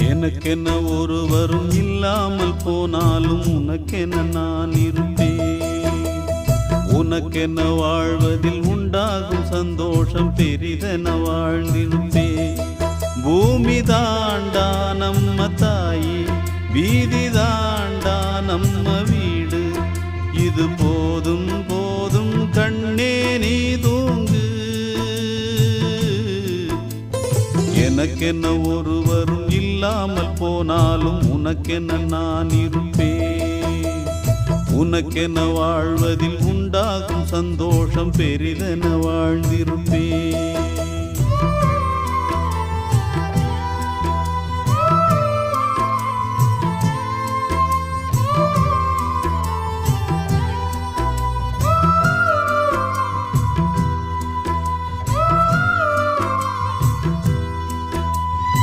எனக்கென்ன ஒருவரும் இல்லாமல் போனாலும் உனக்கென்ன நான் இருப்பேன். உனக்கென்ன வாழ்வதில் உண்டாகும் சந்தோஷம் பெரிதென வாழ்ந்திருப்பேன். பூமி தாண்டா நம்ம தாயி, வீதி தாண்டா நம்ம வீடு. இது போதும் போதும் கண்ணே நீ தூங்கு. எனக்கென்ன ஒருவரும் இல்லாமல் போனாலும் உனக்கென்ன நான் இருப்பேன். உனக்கென்ன வாழ்வதில் உண்டாகும் சந்தோஷம் பெரிதென வாழ்ந்திருப்பேன்.